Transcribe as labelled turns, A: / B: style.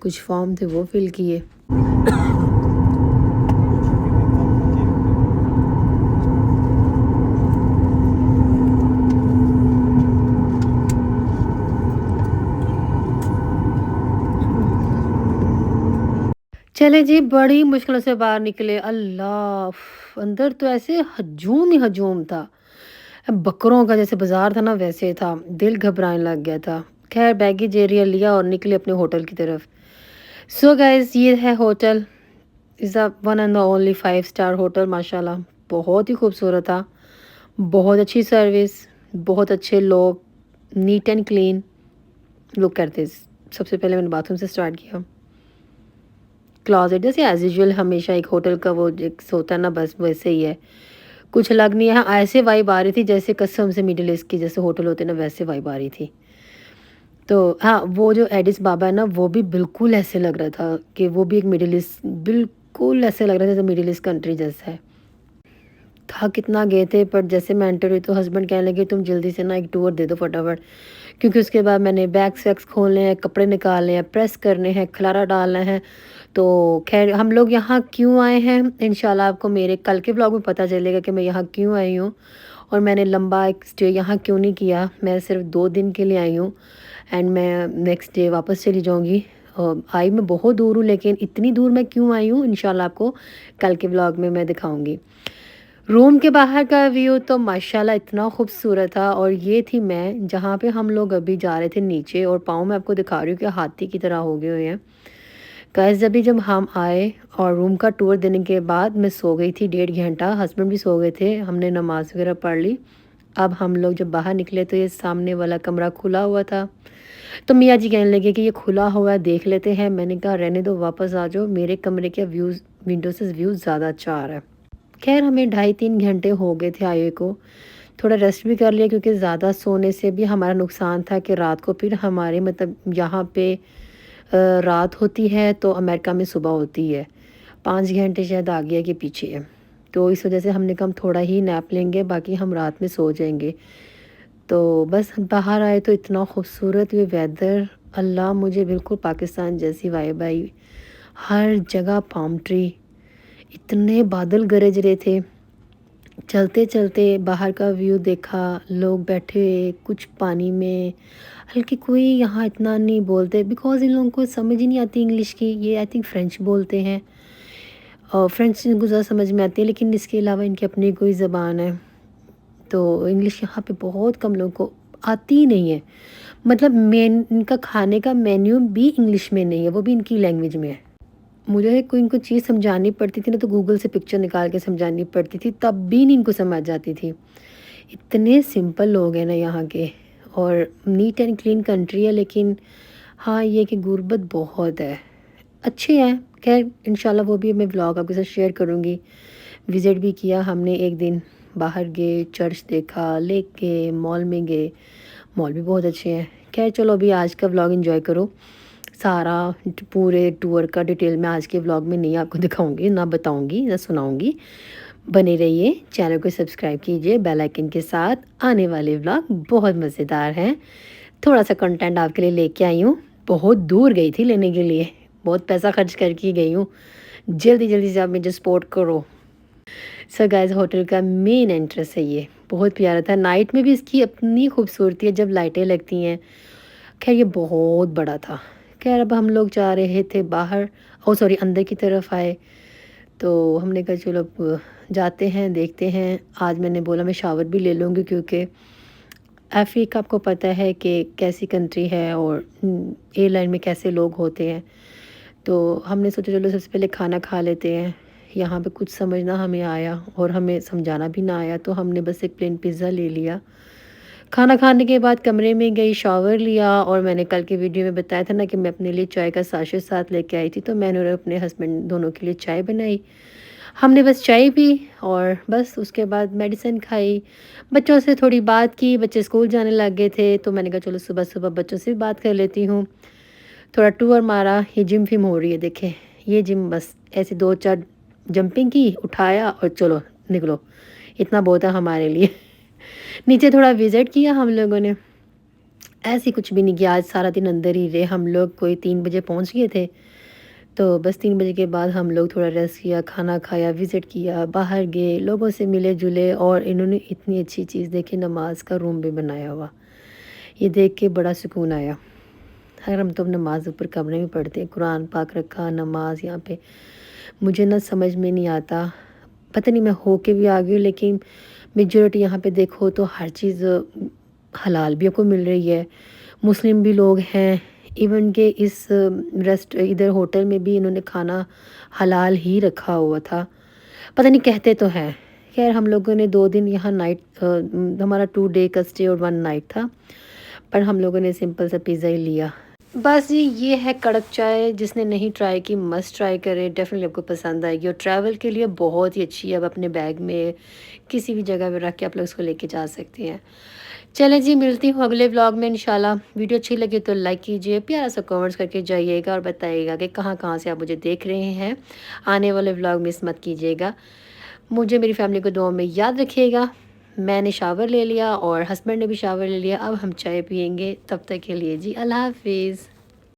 A: کچھ فارم تھے وہ فل کیے. چلے جی بڑی مشکلوں سے باہر نکلے. اللہ اندر تو ایسے ہجوم ہی ہجوم تھا، بکروں کا جیسے بازار تھا نا ویسے تھا. دل گھبرانے لگ گیا تھا. خیر بیگیج ایریا لیا اور نکلے اپنے ہوٹل کی طرف. سو گائز یہ ہے hotel, is a one and only 5 star hotel. ماشاء اللہ بہت ہی خوبصورت تھا، بہت اچھی سروس، بہت اچھے لوگ، نیٹ اینڈ کلین لوگ کرتے. سب سے پہلے میں نے باتھ روم سے اسٹارٹ کیا. کلازٹ جیسے ایز یوزول ہمیشہ ایک ہوٹل کا وہ ایک ہوتا ہے نا، بس ویسے ہی ہے، کچھ الگ نہیں ہے. ایسے وائب آ رہی تھی جیسے قسم سے مڈل ایسٹ کی جیسے ہوٹل ہوتے ہیں نا ویسے وائب آ رہی تھی. تو ہاں وہ جو ایڈس بابا ہے نا وہ بھی بالکل ایسے لگ رہا تھا کہ وہ بھی ایک مڈل ایسٹ، بالکل ایسے لگ رہا تھا جیسے مڈل ایسٹ کنٹری جیسا ہے. تھا کتنا گئے تھے پر جیسے میں انٹر ہوئی تو ہسبینڈ کہنے لگے تم جلدی سے نا ایک ٹور دے دو فٹافٹ، کیونکہ اس کے بعد میں نے بیگس ویگس کھولنے ہیں، کپڑے نکالنے ہیں، پریس کرنے ہیں، کھلارا ڈالنا ہے. تو خیر ہم لوگ یہاں کیوں آئے ہیں انشاءاللہ آپ کو میرے کل کے ولاگ میں پتہ چلے گا کہ میں یہاں کیوں آئی ہوں اور میں نے لمبا ایک اسٹے یہاں کیوں نہیں کیا. میں صرف 2 دن کے لیے آئی ہوں اینڈ میں نیکسٹ ڈے واپس چلی جاؤں گی. آئی میں بہت دور ہوں لیکن اتنی دور میں کیوں آئی ہوں انشاءاللہ آپ کو کل کے ولاگ میں دکھاؤں گی. روم کے باہر کا ویو تو ماشاءاللہ اتنا خوبصورت تھا. اور یہ تھی میں جہاں پہ ہم لوگ ابھی جا رہے تھے نیچے، اور پاؤں میں آپ کو دکھا رہی ہوں کہ ہاتھی کی طرح ہو گئے ہوئے ہیں. گائز جب ہم آئے اور روم کا ٹور دینے کے بعد میں سو گئی تھی 1.5 گھنٹہ، ہسبینڈ بھی سو گئے تھے، ہم نے نماز وغیرہ پڑھ لی. اب ہم لوگ جب باہر نکلے تو یہ سامنے والا کمرہ کھلا ہوا تھا. تو میاں جی کہنے لگے کہ یہ کھلا ہوا ہے دیکھ لیتے ہیں. میں نے کہا رہنے دو، واپس آ جاؤ، میرے کمرے کے ویوز ونڈو سے ویوز زیادہ اچھا آ رہا ہے. خیر ہمیں 2.5-3 گھنٹے ہو گئے تھے آئے کو. تھوڑا ریسٹ بھی کر لیا کیونکہ زیادہ سونے سے بھی ہمارا نقصان تھا کہ رات کو پھر ہمارے مطلب یہاں پہ رات ہوتی ہے تو امریکہ میں صبح ہوتی ہے، 5 گھنٹے شاید آگے کے پیچھے ہے. تو اس وجہ سے ہم نے کہا ہم تھوڑا ہی نیپ لیں گے، باقی ہم رات میں سو جائیں گے. تو بس باہر آئے تو اتنا خوبصورت یہ ویدر، اللہ مجھے بالکل پاکستان جیسی وائب آئی. ہر جگہ پام ٹری، اتنے بادل گرج رہے تھے. چلتے چلتے باہر کا ویو دیکھا، لوگ بیٹھے کچھ پانی میں، ہلکی کوئی یہاں اتنا نہیں بولتے بیکاز ان لوگوں کو سمجھ ہی نہیں آتی انگلش کی. یہ آئی تھنک فرینچ بولتے ہیں اور فرینچ ان کو زیادہ سمجھ میں آتی ہے لیکن اس کے علاوہ ان کی اپنی کوئی زبان ہے. تو انگلش یہاں پہ بہت کم لوگوں کو آتی ہی نہیں ہے. مطلب ان کا کھانے کا مینیو بھی انگلش میں نہیں ہے، وہ بھی ان کی لینگویج میں ہے. مجھے کوئی ان کو چیز سمجھانی پڑتی تھی نا تو گوگل سے پکچر نکال کے سمجھانی پڑتی تھی، تب بھی نہیں ان کو سمجھ جاتی تھی. اتنے سمپل لوگ ہیں نا یہاں کے، اور نیٹ اینڈ کلین کنٹری ہے لیکن ہاں یہ کہ غربت بہت ہے. اچھے ہیں. خیر انشاءاللہ وہ بھی میں ولاگ آپ کے ساتھ شیئر کروں گی. وزٹ بھی کیا ہم نے، ایک دن باہر گئے، چرچ دیکھا، لیک گئے، مال میں گئے، مال بھی بہت اچھے ہیں. خیر چلو ابھی آج کا ولاگ انجوائے کرو. سارا پورے ٹور کا ڈیٹیل میں آج کے ولاگ میں نہیں آپ کو دکھاؤں گی، نہ بتاؤں گی، نہ سناؤں گی. بنے رہیے، چینل کو سبسکرائب کیجئے بیل آئیکن کے ساتھ. آنے والے ولاگ بہت مزیدار ہیں. تھوڑا سا کنٹینٹ آپ کے لیے لے کے آئی ہوں. بہت دور گئی تھی لینے کے لیے، بہت پیسہ خرچ کر کے گئی ہوں. جلدی جلدی سے آپ مجھے سپورٹ کرو. سو گائز ہوٹل کا مین انٹرس ہے، یہ بہت پیارا تھا. نائٹ میں بھی اس کی اپنی خوبصورتی ہے جب لائٹیں لگتی ہیں. خیر یہ بہت بڑا تھا. خیر اب ہم لوگ جا رہے تھے باہر، اندر کی طرف آئے تو ہم نے کہا چلو اب جاتے ہیں دیکھتے ہیں. آج میں نے بولا میں شاور بھی لے لوں گی کیونکہ افریقہ آپ کو پتہ ہے کہ کیسی کنٹری ہے اور ایئر لائن میں کیسے لوگ ہوتے ہیں. تو ہم نے سوچا چلو سب سے پہلے کھانا کھا لیتے ہیں. یہاں پہ کچھ سمجھنا ہمیں آیا اور ہمیں سمجھانا بھی نہ آیا تو ہم نے بس ایک پلین پیزا لے لیا. کھانا کھانے کے بعد کمرے میں گئی، شاور لیا، اور میں نے کل کے ویڈیو میں بتایا تھا نا کہ میں اپنے لیے چائے کا ساشے ساتھ لے کے آئی تھی، تو میں نے اور اپنے ہسبینڈ دونوں کے لیے چائے بنائی. ہم نے بس چائے پی اور بس اس کے بعد میڈیسن کھائی. بچوں سے تھوڑی بات کی، بچے اسکول جانے لگ گئے تھے تو میں نے کہا چلو صبح صبح بچوں سے بھی بات کر لیتی ہوں. تھوڑا ٹور مارا. یہ جم فم ہو رہی ہے دیکھیں، یہ جم بس ایسے 2-4 جمپنگ کی، اٹھایا اور چلو نکلو، اتنا بہت ہے ہمارے لیے. نیچے تھوڑا وزٹ کیا ہم لوگوں نے. ایسی کچھ بھی نہیں کیا، آج سارا دن اندر ہی رہے ہم لوگ، کوئی 3 بجے پہنچ گئے تھے، تو بس 3 بجے کے بعد ہم لوگ تھوڑا ریسٹ کیا، کھانا کھایا، وزٹ کیا، باہر گئے، لوگوں سے ملے جلے، اور انہوں نے اتنی اچھی چیز دیکھی، نماز کا روم بھی بنایا ہوا، یہ دیکھ کے بڑا سکون آیا۔ اگر ہم تو نماز اوپر کمرے میں پڑھتے ہیں، قرآن پاک رکھا، نماز یہاں پہ، مجھے نہ سمجھ میں نہیں آتا، پتہ نہیں میں ہو کے بھی آ گئی ہوں، لیکن میجورٹی یہاں پہ دیکھو تو ہر چیز حلال بھی کو مل رہی ہے، مسلم بھی لوگ ہیں، ایون کہ اس ادھر ہوٹل میں بھی انہوں نے کھانا حلال ہی رکھا ہوا تھا، پتہ نہیں کہتے تو ہیں۔ خیر ہم لوگوں نے 2 دن یہاں نائٹ، ہمارا 2 ڈے کا اسٹے اور 1 نائٹ تھا، پر ہم لوگوں نے سمپل سا پیزا ہی لیا۔ بس جی یہ ہے کڑک چائے، جس نے نہیں ٹرائی کی مسٹ ٹرائی کرے، ڈیفینیٹلی آپ کو پسند آئے گی، اور ٹریول کے لیے بہت ہی اچھی ہے، اب اپنے بیگ میں کسی بھی جگہ پہ رکھ کے آپ لوگ اس کو لے کے جا سکتے ہیں۔ چلیں جی ملتی ہوں اگلے ولاگ میں انشاءاللہ، ویڈیو اچھی لگے تو لائک کیجئے، پیارا سا کمنٹس کر کے جائیے گا، اور بتائیے گا کہ کہاں کہاں سے آپ مجھے دیکھ رہے ہیں، آنے والے ولاگ مس مت کیجیے گا، مجھے میری فیملی کو دعاؤں میں یاد رکھیے گا۔ میں نے شاور لے لیا اور ہسبینڈ نے بھی شاور لے لیا، اب ہم چائے پئیں گے، تب تک کے لیے جی اللہ حافظ۔